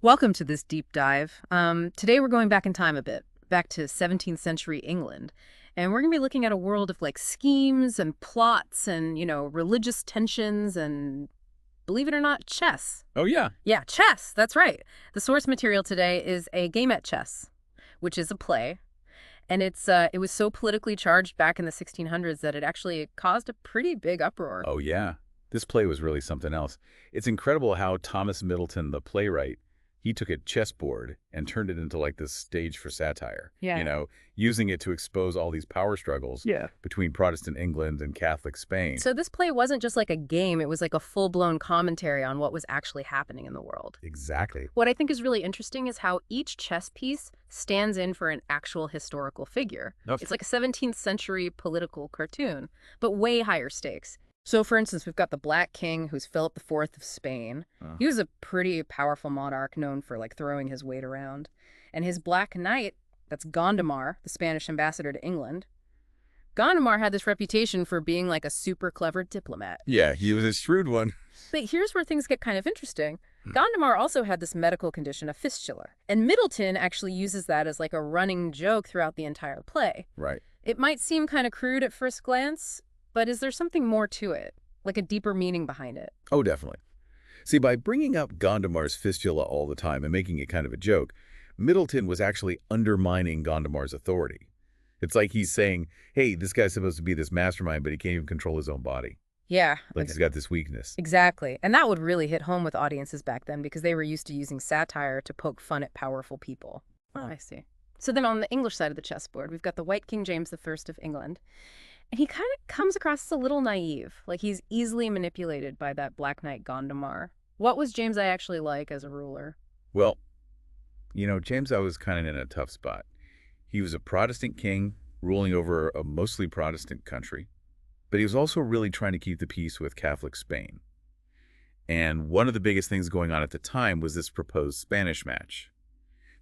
Welcome to this deep dive. Today we're going back in time a bit, back to 17th century England. And we're going to be looking at a world of like schemes and plots and, religious tensions and, believe it or not, chess. Oh, yeah. Yeah, chess. That's right. The source material today is A Game at Chess, which is a play. And it was so politically charged back in the 1600s that it actually caused a pretty big uproar. Oh, yeah. This play was really something else. It's incredible how Thomas Middleton, the playwright, he took a chessboard and turned it into like this stage for satire. Yeah. Using it to expose all these power struggles between Protestant England and Catholic Spain. So this play wasn't just like a game, it was like a full-blown commentary on what was actually happening in the world. Exactly. What I think is really interesting is how each chess piece stands in for an actual historical figure. Okay. It's like a 17th century political cartoon, but way higher stakes. So, for instance, we've got the Black King, who's Philip IV of Spain. Oh. He was a pretty powerful monarch known for, like, throwing his weight around. And his Black Knight, that's Gondomar, the Spanish ambassador to England. Gondomar had this reputation for being, like, a super clever diplomat. Yeah, he was a shrewd one. But here's where things get kind of interesting. Gondomar also had this medical condition, a fistula. And Middleton actually uses that as, like, a running joke throughout the entire play. Right. It might seem kind of crude at first glance, but is there something more to it, like a deeper meaning behind it? Oh, definitely. See, by bringing up Gondomar's fistula all the time and making it kind of a joke, Middleton was actually undermining Gondomar's authority. It's like he's saying, hey, this guy's supposed to be this mastermind, but he can't even control his own body. Yeah. Like he's got this weakness. Exactly. And that would really hit home with audiences back then because they were used to using satire to poke fun at powerful people. Oh, I see. So then on the English side of the chessboard, we've got the White King James I of England. And he kind of comes across as a little naive, like he's easily manipulated by that Black Knight Gondomar. What was James I actually like as a ruler? Well, James I was kind of in a tough spot. He was a Protestant king ruling over a mostly Protestant country, but he was also really trying to keep the peace with Catholic Spain. And one of the biggest things going on at the time was this proposed Spanish match.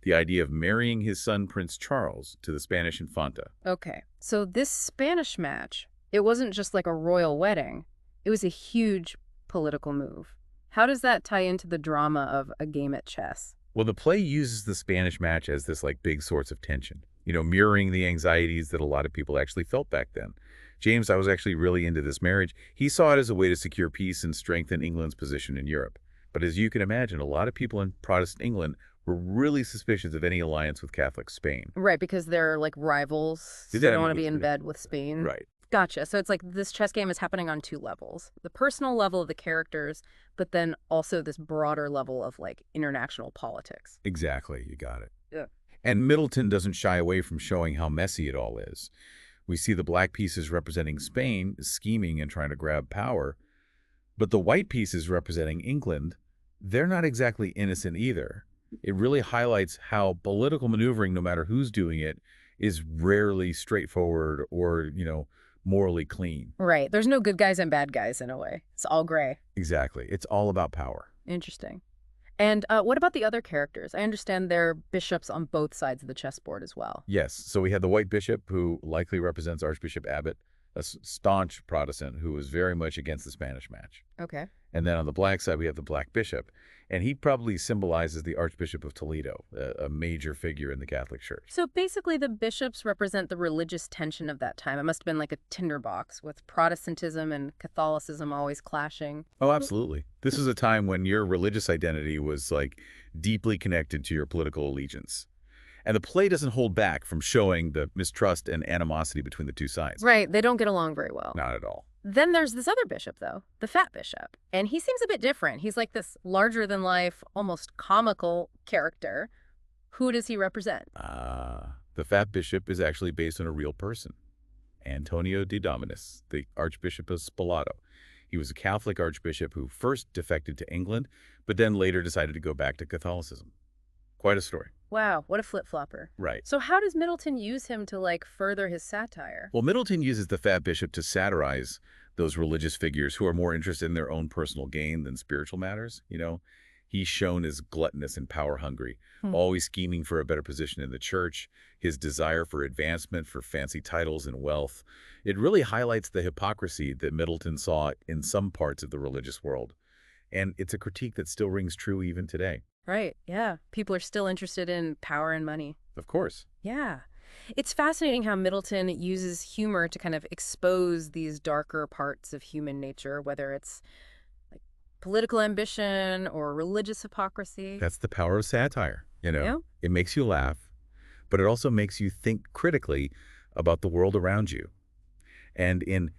The idea of marrying his son, Prince Charles, to the Spanish Infanta. Okay, so this Spanish match, it wasn't just like a royal wedding. It was a huge political move. How does that tie into the drama of A Game at Chess? Well, the play uses the Spanish match as this like big source of tension, mirroring the anxieties that a lot of people actually felt back then. James, I was actually really into this marriage. He saw it as a way to secure peace and strengthen England's position in Europe. But as you can imagine, a lot of people in Protestant England were really suspicious of any alliance with Catholic Spain. Right, because they're like rivals. So they don't want to be in bed with Spain. Right. Gotcha. So it's like this chess game is happening on two levels. The personal level of the characters, but then also this broader level of like international politics. Exactly. You got it. Yeah. And Middleton doesn't shy away from showing how messy it all is. We see the black pieces representing Spain scheming and trying to grab power, but the white pieces representing England, they're not exactly innocent either. It really highlights how political maneuvering, no matter who's doing it, is rarely straightforward or, morally clean. Right. There's no good guys and bad guys in a way. It's all gray. Exactly. It's all about power. Interesting. And what about the other characters? I understand they're bishops on both sides of the chessboard as well. Yes. So we had the white bishop, who likely represents Archbishop Abbott, a staunch Protestant who was very much against the Spanish match. Okay. And then on the black side, we have the black bishop. And he probably symbolizes the Archbishop of Toledo, a major figure in the Catholic Church. So basically the bishops represent the religious tension of that time. It must have been like a tinderbox with Protestantism and Catholicism always clashing. Oh, absolutely. This is a time when your religious identity was like deeply connected to your political allegiance. And the play doesn't hold back from showing the mistrust and animosity between the two sides. Right. They don't get along very well. Not at all. Then there's this other bishop, though, the fat bishop. And he seems a bit different. He's like this larger-than-life, almost comical character. Who does he represent? The fat bishop is actually based on a real person, Antonio de Dominis, the Archbishop of Spalato. He was a Catholic archbishop who first defected to England, but then later decided to go back to Catholicism. Quite a story. Wow, what a flip-flopper. Right. So how does Middleton use him to, like, further his satire? Well, Middleton uses the fat bishop to satirize those religious figures who are more interested in their own personal gain than spiritual matters. He's shown as gluttonous and power-hungry, always scheming for a better position in the church, his desire for advancement, for fancy titles and wealth. It really highlights the hypocrisy that Middleton saw in some parts of the religious world. And it's a critique that still rings true even today. Right. Yeah. People are still interested in power and money. Of course. Yeah. It's fascinating how Middleton uses humor to kind of expose these darker parts of human nature, whether it's like political ambition or religious hypocrisy. That's the power of satire. Yeah. It makes you laugh, but it also makes you think critically about the world around you. And in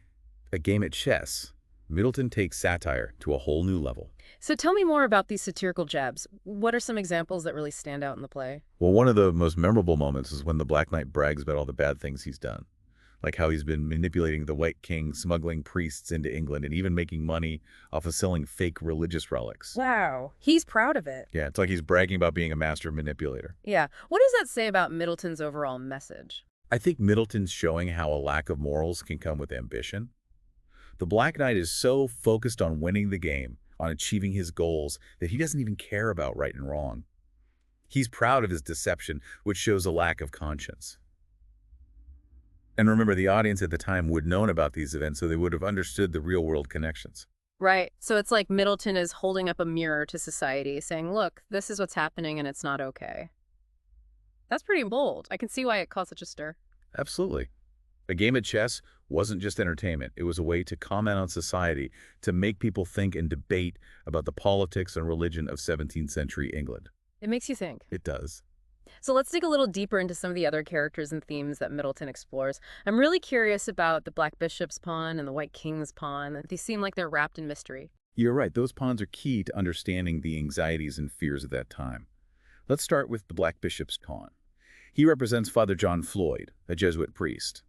A Game at Chess, Middleton takes satire to a whole new level. So tell me more about these satirical jabs. What are some examples that really stand out in the play? Well, one of the most memorable moments is when the Black Knight brags about all the bad things he's done, like how he's been manipulating the White King, smuggling priests into England, and even making money off of selling fake religious relics. Wow. He's proud of it. Yeah, it's like he's bragging about being a master manipulator. Yeah. What does that say about Middleton's overall message? I think Middleton's showing how a lack of morals can come with ambition. The Black Knight is so focused on winning the game, on achieving his goals, that he doesn't even care about right and wrong. He's proud of his deception, which shows a lack of conscience. And remember, the audience at the time would have known about these events, so they would have understood the real-world connections. Right. So it's like Middleton is holding up a mirror to society, saying, look, this is what's happening and it's not okay. That's pretty bold. I can see why it caused such a stir. Absolutely. A Game at Chess wasn't just entertainment. It was a way to comment on society, to make people think and debate about the politics and religion of 17th century England. It makes you think. It does. So let's dig a little deeper into some of the other characters and themes that Middleton explores. I'm really curious about the Black Bishop's pawn and the White King's pawn. They seem like they're wrapped in mystery. You're right. Those pawns are key to understanding the anxieties and fears of that time. Let's start with the Black Bishop's pawn. He represents Father John Floyd, a Jesuit priest.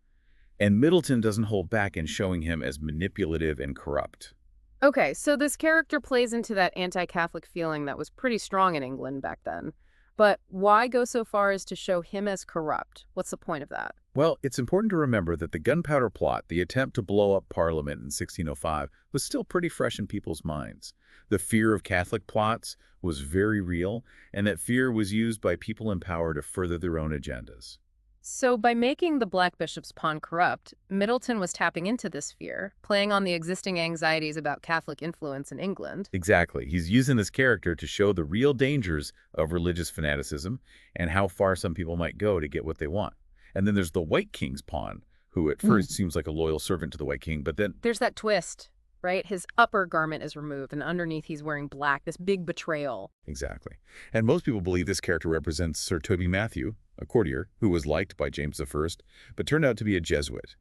And Middleton doesn't hold back in showing him as manipulative and corrupt. Okay, so this character plays into that anti-Catholic feeling that was pretty strong in England back then. But why go so far as to show him as corrupt? What's the point of that? Well, it's important to remember that the Gunpowder Plot, the attempt to blow up Parliament in 1605, was still pretty fresh in people's minds. The fear of Catholic plots was very real, and that fear was used by people in power to further their own agendas. So by making the Black Bishop's pawn corrupt, Middleton was tapping into this fear, playing on the existing anxieties about Catholic influence in England. Exactly. He's using this character to show the real dangers of religious fanaticism and how far some people might go to get what they want. And then there's the White King's pawn, who at first seems like a loyal servant to the White King, but then There's that twist, right? His upper garment is removed, and underneath he's wearing black, this big betrayal. Exactly. And most people believe this character represents Sir Toby Matthew, a courtier who was liked by James I, but turned out to be a Jesuit.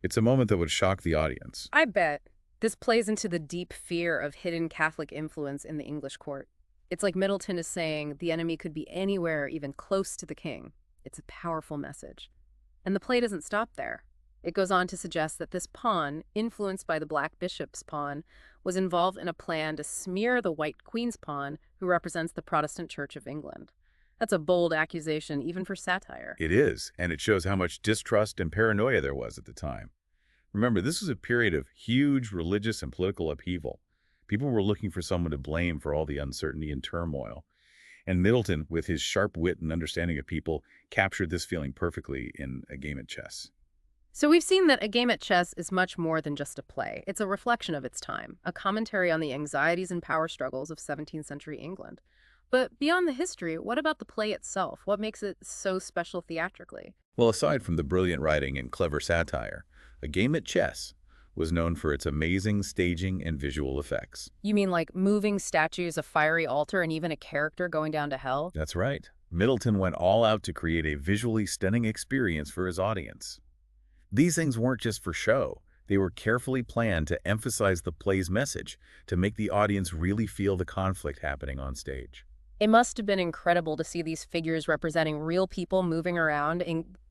It's a moment that would shock the audience. I bet this plays into the deep fear of hidden Catholic influence in the English court. It's like Middleton is saying the enemy could be anywhere, even close to the king. It's a powerful message. And the play doesn't stop there. It goes on to suggest that this pawn, influenced by the Black Bishop's pawn, was involved in a plan to smear the White Queen's pawn, who represents the Protestant Church of England. That's a bold accusation, even for satire. It is, and it shows how much distrust and paranoia there was at the time. Remember, this was a period of huge religious and political upheaval. People were looking for someone to blame for all the uncertainty and turmoil. And Middleton, with his sharp wit and understanding of people, captured this feeling perfectly in A Game at Chess. So we've seen that A Game at Chess is much more than just a play. It's a reflection of its time, a commentary on the anxieties and power struggles of 17th century England. But beyond the history, what about the play itself? What makes it so special theatrically? Well, aside from the brilliant writing and clever satire, A Game at Chess was known for its amazing staging and visual effects. You mean like moving statues, a fiery altar, and even a character going down to hell? That's right. Middleton went all out to create a visually stunning experience for his audience. These things weren't just for show. They were carefully planned to emphasize the play's message, to make the audience really feel the conflict happening on stage. It must have been incredible to see these figures representing real people moving around,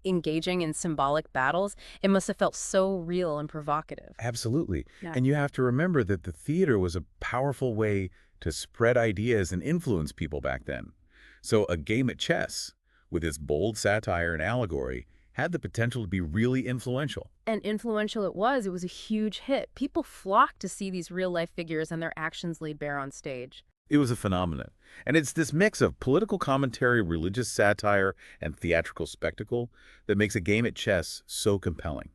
engaging in symbolic battles. It must have felt so real and provocative. Absolutely. Yeah. And you have to remember that the theater was a powerful way to spread ideas and influence people back then. So A Game at Chess, with its bold satire and allegory, had the potential to be really influential. And influential it was. It was a huge hit. People flocked to see these real-life figures and their actions laid bare on stage. It was a phenomenon. And it's this mix of political commentary, religious satire, and theatrical spectacle that makes A Game at Chess so compelling.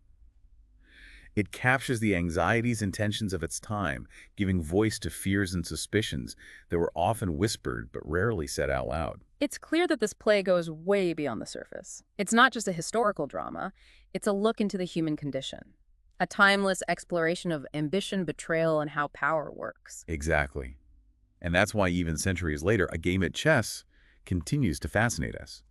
It captures the anxieties and tensions of its time, giving voice to fears and suspicions that were often whispered but rarely said out loud. It's clear that this play goes way beyond the surface. It's not just a historical drama, it's a look into the human condition. A timeless exploration of ambition, betrayal, and how power works. Exactly. And that's why even centuries later, a game at chess continues to fascinate us.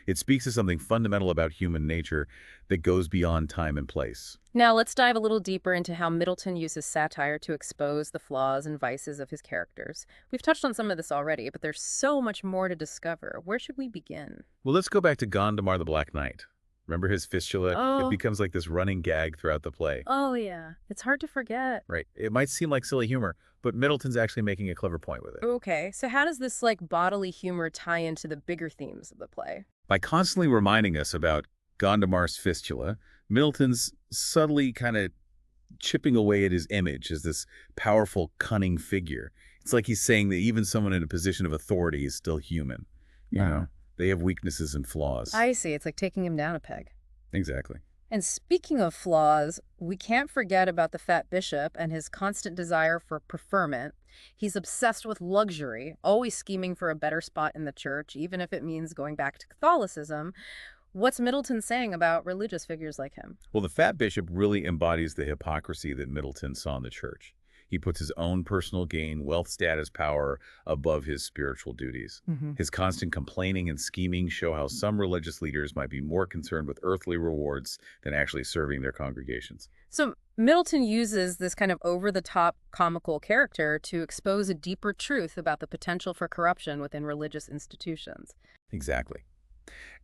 It speaks to something fundamental about human nature that goes beyond time and place. Now let's dive a little deeper into how Middleton uses satire to expose the flaws and vices of his characters. We've touched on some of this already, but there's so much more to discover. Where should we begin? Well, let's go back to Gondomar the Black Knight. Remember his fistula? Oh. It becomes like this running gag throughout the play. Oh, yeah. It's hard to forget. Right. It might seem like silly humor, but Middleton's actually making a clever point with it. Okay, so how does this, bodily humor tie into the bigger themes of the play? By constantly reminding us about Gondomar's fistula, Middleton's subtly kind of chipping away at his image as this powerful, cunning figure. It's like he's saying that even someone in a position of authority is still human. You know, they have weaknesses and flaws. I see. It's like taking him down a peg. Exactly. And speaking of flaws, we can't forget about the fat bishop and his constant desire for preferment. He's obsessed with luxury, always scheming for a better spot in the church, even if it means going back to Catholicism. What's Middleton saying about religious figures like him? Well, the fat bishop really embodies the hypocrisy that Middleton saw in the church. He puts his own personal gain, wealth, status, power above his spiritual duties. His constant complaining and scheming show how some religious leaders might be more concerned with earthly rewards than actually serving their congregations. So Middleton uses this kind of over-the-top comical character to expose a deeper truth about the potential for corruption within religious institutions. Exactly.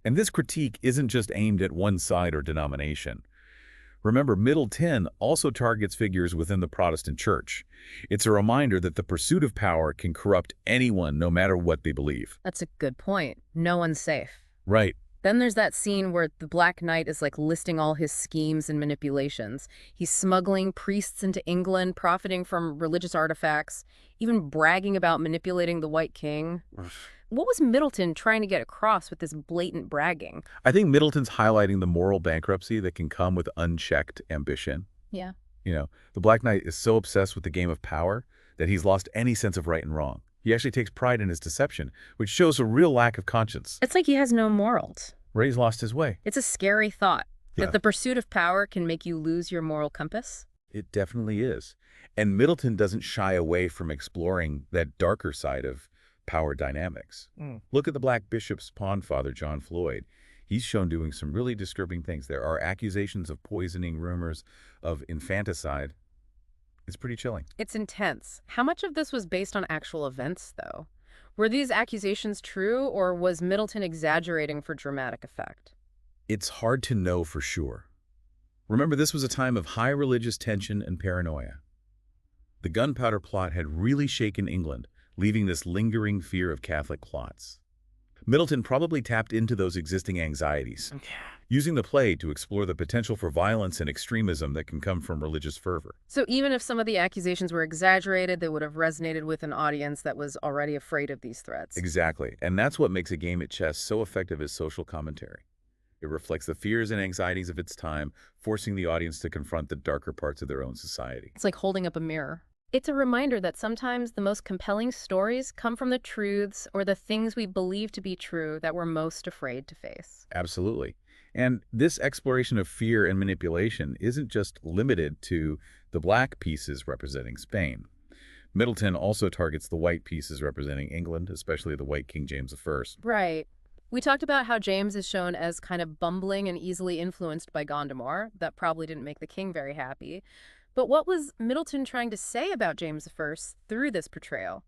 And this critique isn't just aimed at one side or denomination. Remember, Middleton also targets figures within the Protestant church. It's a reminder that the pursuit of power can corrupt anyone, no matter what they believe. That's a good point. No one's safe. Right. Then there's that scene where the Black Knight is listing all his schemes and manipulations. He's smuggling priests into England, profiting from religious artifacts, even bragging about manipulating the White King. What was Middleton trying to get across with this blatant bragging? I think Middleton's highlighting the moral bankruptcy that can come with unchecked ambition. Yeah. You know, the Black Knight is so obsessed with the game of power that he's lost any sense of right and wrong. He actually takes pride in his deception, which shows a real lack of conscience. It's like he has no morals. Ray's lost his way. It's a scary thought Yeah. that the pursuit of power can make you lose your moral compass. It definitely is. And Middleton doesn't shy away from exploring that darker side of power dynamics. Look at the Black Bishop's pawn father, John Floyd. He's shown doing some really disturbing things. There are accusations of poisoning, rumors of infanticide. It's pretty chilling. It's intense. How much of this was based on actual events, though? Were these accusations true, or was Middleton exaggerating for dramatic effect? It's hard to know for sure. Remember, this was a time of high religious tension and paranoia. The gunpowder plot had really shaken England, leaving this lingering fear of Catholic plots. Middleton probably tapped into those existing anxieties, using the play to explore the potential for violence and extremism that can come from religious fervor. So even if some of the accusations were exaggerated, they would have resonated with an audience that was already afraid of these threats. Exactly, and that's what makes a game at chess so effective as social commentary. It reflects the fears and anxieties of its time, forcing the audience to confront the darker parts of their own society. It's like holding up a mirror. It's a reminder that sometimes the most compelling stories come from the truths or the things we believe to be true that we're most afraid to face. Absolutely. And this exploration of fear and manipulation isn't just limited to the black pieces representing Spain. Middleton also targets the white pieces representing England, especially the white King James I. Right. We talked about how James is shown as kind of bumbling and easily influenced by Gondomar. That probably didn't make the king very happy. But what was Middleton trying to say about James I through this portrayal?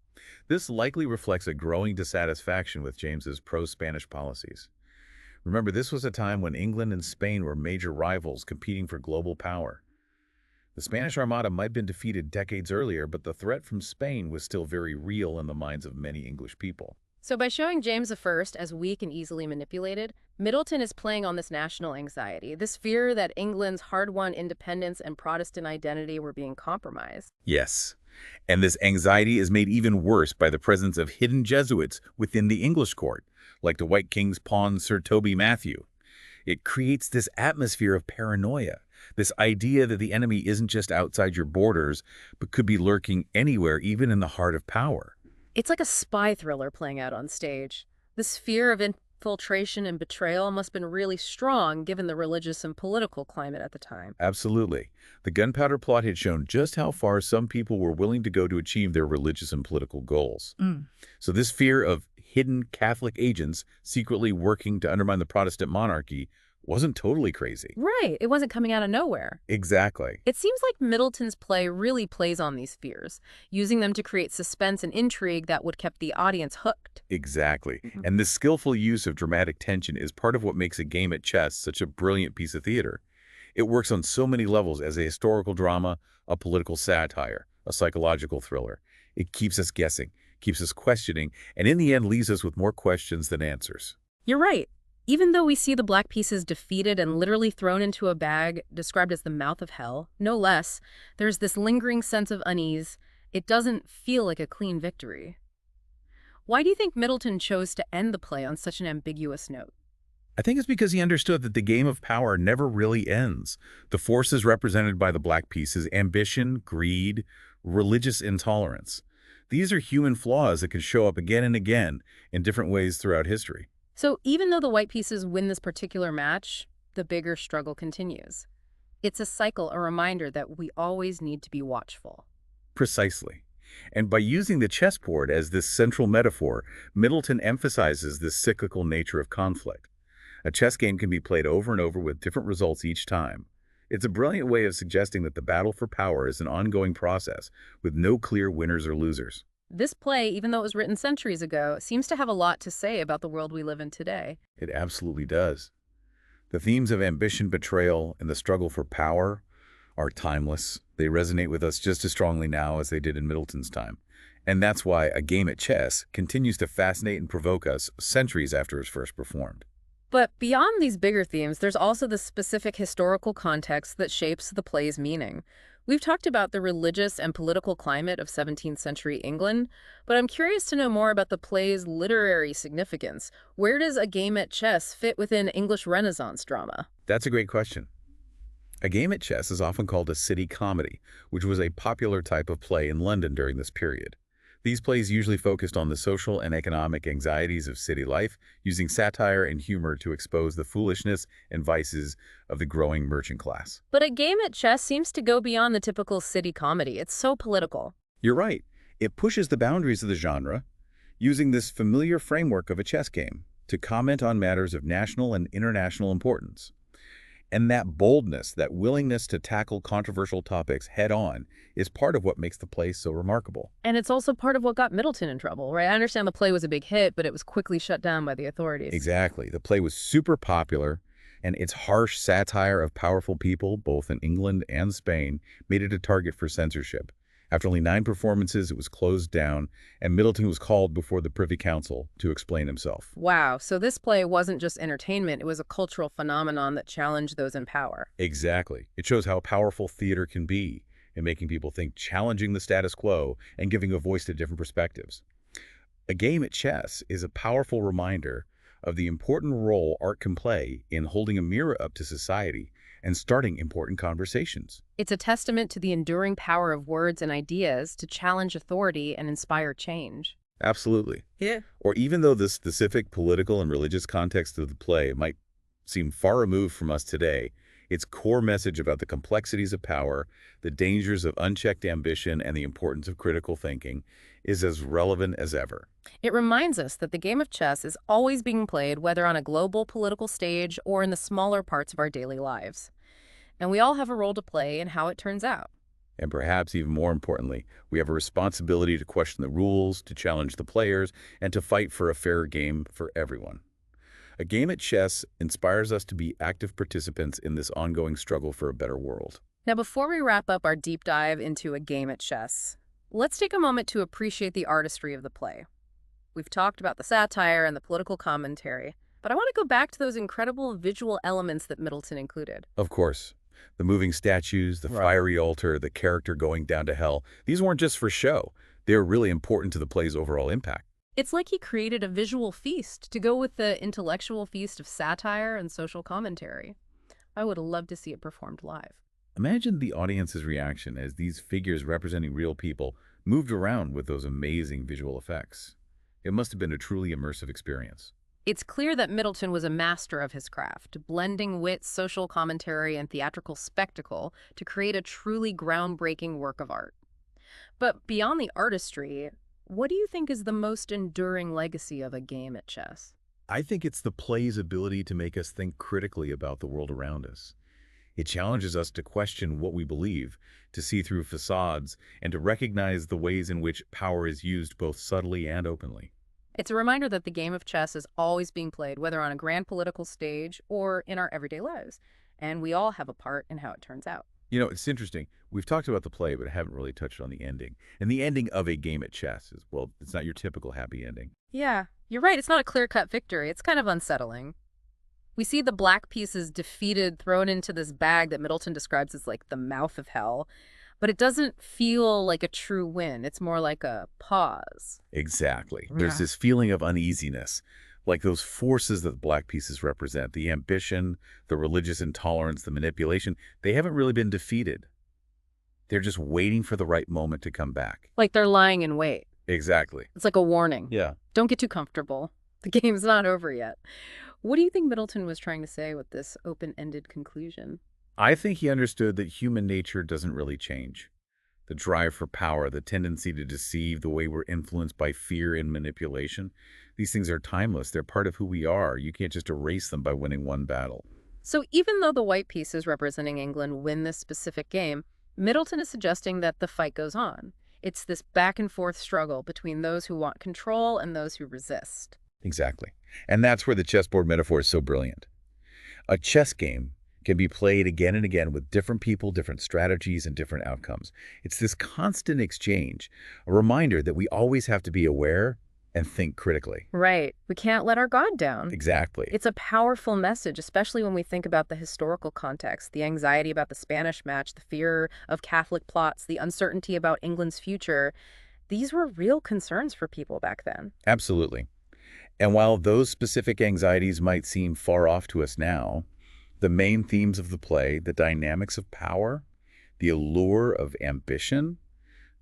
This likely reflects a growing dissatisfaction with James's pro-Spanish policies. Remember, this was a time when England and Spain were major rivals competing for global power. The Spanish Armada might have been defeated decades earlier, but the threat from Spain was still very real in the minds of many English people. So by showing James I as weak and easily manipulated, Middleton is playing on this national anxiety, this fear that England's hard-won independence and Protestant identity were being compromised. Yes, and this anxiety is made even worse by the presence of hidden Jesuits within the English court, like the White King's pawn Sir Toby Matthew. It creates this atmosphere of paranoia, this idea that the enemy isn't just outside your borders, but could be lurking anywhere, even in the heart of power. It's like a spy thriller playing out on stage. This fear of infiltration and betrayal must have been really strong given the religious and political climate at the time. Absolutely. The gunpowder plot had shown just how far some people were willing to go to achieve their religious and political goals. So this fear of hidden Catholic agents secretly working to undermine the Protestant monarchy wasn't totally crazy. Right, it wasn't coming out of nowhere. Exactly. It seems like Middleton's play really plays on these fears, using them to create suspense and intrigue that would keep the audience hooked. Exactly. And this skillful use of dramatic tension is part of what makes A Game at Chess such a brilliant piece of theater. It works on so many levels as a historical drama, a political satire, a psychological thriller. It keeps us guessing, keeps us questioning, and in the end leaves us with more questions than answers. You're right. Even though we see the black pieces defeated and literally thrown into a bag described as the mouth of hell, no less, there's this lingering sense of unease. It doesn't feel like a clean victory. Why do you think Middleton chose to end the play on such an ambiguous note? I think it's because he understood that the game of power never really ends. The forces represented by the black pieces, ambition, greed, religious intolerance. These are human flaws that can show up again and again in different ways throughout history. So even though the white pieces win this particular match, the bigger struggle continues. It's a cycle, a reminder that we always need to be watchful. Precisely. And by using the chessboard as this central metaphor, Middleton emphasizes this cyclical nature of conflict. A chess game can be played over and over with different results each time. It's a brilliant way of suggesting that the battle for power is an ongoing process with no clear winners or losers. This play, even though it was written centuries ago, seems to have a lot to say about the world we live in today. It absolutely does. The themes of ambition, betrayal, and the struggle for power are timeless. They resonate with us just as strongly now as they did in Middleton's time. And that's why A Game at Chess continues to fascinate and provoke us centuries after it was first performed. But beyond these bigger themes, there's also the specific historical context that shapes the play's meaning. We've talked about the religious and political climate of 17th century England, but I'm curious to know more about the play's literary significance. Where does A Game at Chess fit within English Renaissance drama? That's a great question. A Game at Chess is often called a city comedy, which was a popular type of play in London during this period. These plays usually focused on the social and economic anxieties of city life, using satire and humor to expose the foolishness and vices of the growing merchant class. But A Game at Chess seems to go beyond the typical city comedy. It's so political. You're right. It pushes the boundaries of the genre, using this familiar framework of a chess game to comment on matters of national and international importance. And that boldness, that willingness to tackle controversial topics head-on is part of what makes the play so remarkable. And it's also part of what got Middleton in trouble, right? I understand the play was a big hit, but it was quickly shut down by the authorities. Exactly. The play was super popular, and its harsh satire of powerful people, both in England and Spain, made it a target for censorship. After only 9 performances, it was closed down, and Middleton was called before the Privy Council to explain himself. Wow, so this play wasn't just entertainment, it was a cultural phenomenon that challenged those in power. Exactly. It shows how powerful theater can be in making people think, challenging the status quo, and giving a voice to different perspectives. A Game at Chess is a powerful reminder of the important role art can play in holding a mirror up to society and starting important conversations. It's a testament to the enduring power of words and ideas to challenge authority and inspire change. Absolutely. Yeah. Or even though the specific political and religious context of the play might seem far removed from us today, its core message about the complexities of power, the dangers of unchecked ambition, and the importance of critical thinking is as relevant as ever. It reminds us that the game of chess is always being played, whether on a global political stage or in the smaller parts of our daily lives. And we all have a role to play in how it turns out. And perhaps even more importantly, we have a responsibility to question the rules, to challenge the players, and to fight for a fairer game for everyone. A Game at Chess inspires us to be active participants in this ongoing struggle for a better world. Now, before we wrap up our deep dive into A Game at Chess, let's take a moment to appreciate the artistry of the play. We've talked about the satire and the political commentary, but I want to go back to those incredible visual elements that Middleton included. Of course, the moving statues, the fiery altar, the character going down to hell, these weren't just for show. They were really important to the play's overall impact. It's like he created a visual feast to go with the intellectual feast of satire and social commentary. I would love to see it performed live. Imagine the audience's reaction as these figures representing real people moved around with those amazing visual effects. It must have been a truly immersive experience. It's clear that Middleton was a master of his craft, blending wit, social commentary, and theatrical spectacle to create a truly groundbreaking work of art. But beyond the artistry, what do you think is the most enduring legacy of a game at chess? I think it's the play's ability to make us think critically about the world around us. It challenges us to question what we believe, to see through facades, and to recognize the ways in which power is used both subtly and openly. It's a reminder that the game of chess is always being played, whether on a grand political stage or in our everyday lives, and we all have a part in how it turns out. You know, it's interesting. We've talked about the play, but haven't really touched on the ending. And the ending of a game at chess is, well, it's not your typical happy ending. Yeah, you're right. It's not a clear-cut victory. It's kind of unsettling. We see the black pieces defeated, thrown into this bag that Middleton describes as like the mouth of hell. But it doesn't feel like a true win. It's more like a pause. Exactly. Yeah. There's this feeling of uneasiness, like those forces that the black pieces represent, the ambition, the religious intolerance, the manipulation, they haven't really been defeated. They're just waiting for the right moment to come back. Like they're lying in wait. Exactly. It's like a warning. Yeah. Don't get too comfortable. The game's not over yet. What do you think Middleton was trying to say with this open-ended conclusion? I think he understood that human nature doesn't really change. The drive for power, the tendency to deceive, the way we're influenced by fear and manipulation, these things are timeless. They're part of who we are. You can't just erase them by winning one battle. So even though the white pieces representing England win this specific game, Middleton is suggesting that the fight goes on. It's this back-and-forth struggle between those who want control and those who resist. Exactly. And that's where the chessboard metaphor is so brilliant. A chess game can be played again and again with different people, different strategies, and different outcomes. It's this constant exchange, a reminder that we always have to be aware and think critically. Right. We can't let our guard down. Exactly. It's a powerful message, especially when we think about the historical context, the anxiety about the Spanish match, the fear of Catholic plots, the uncertainty about England's future. These were real concerns for people back then. Absolutely. And while those specific anxieties might seem far off to us now, the main themes of the play, the dynamics of power, the allure of ambition,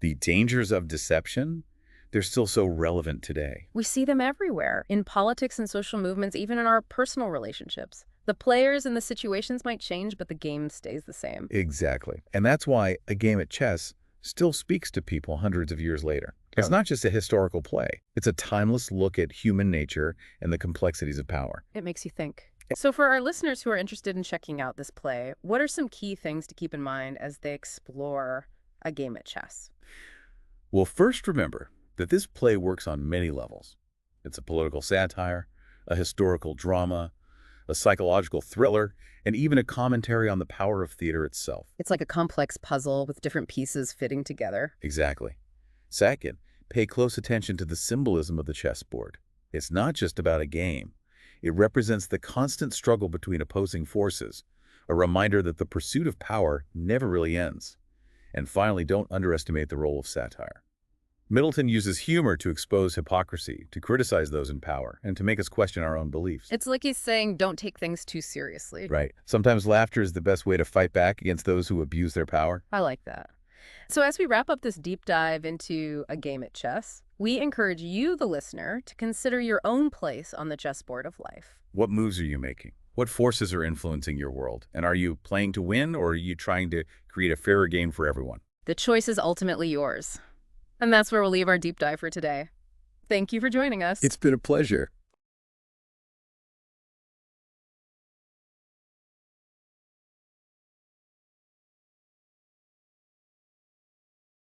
the dangers of deception, they're still so relevant today. We see them everywhere, in politics and social movements, even in our personal relationships. The players and the situations might change, but the game stays the same. Exactly. And that's why a game at chess still speaks to people hundreds of years later. It's not just a historical play. It's a timeless look at human nature and the complexities of power. It makes you think. So for our listeners who are interested in checking out this play, what are some key things to keep in mind as they explore a game at chess? Well, first remember that this play works on many levels. It's a political satire, a historical drama, a psychological thriller, and even a commentary on the power of theater itself. It's like a complex puzzle with different pieces fitting together. Exactly. Second, pay close attention to the symbolism of the chessboard. It's not just about a game. It represents the constant struggle between opposing forces, a reminder that the pursuit of power never really ends. And finally, don't underestimate the role of satire. Middleton uses humor to expose hypocrisy, to criticize those in power, and to make us question our own beliefs. It's like he's saying, don't take things too seriously. Right. Sometimes laughter is the best way to fight back against those who abuse their power. I like that. So as we wrap up this deep dive into a game at chess, we encourage you, the listener, to consider your own place on the chessboard of life. What moves are you making? What forces are influencing your world? And are you playing to win, or are you trying to create a fairer game for everyone? The choice is ultimately yours. And that's where we'll leave our deep dive for today. Thank you for joining us. It's been a pleasure.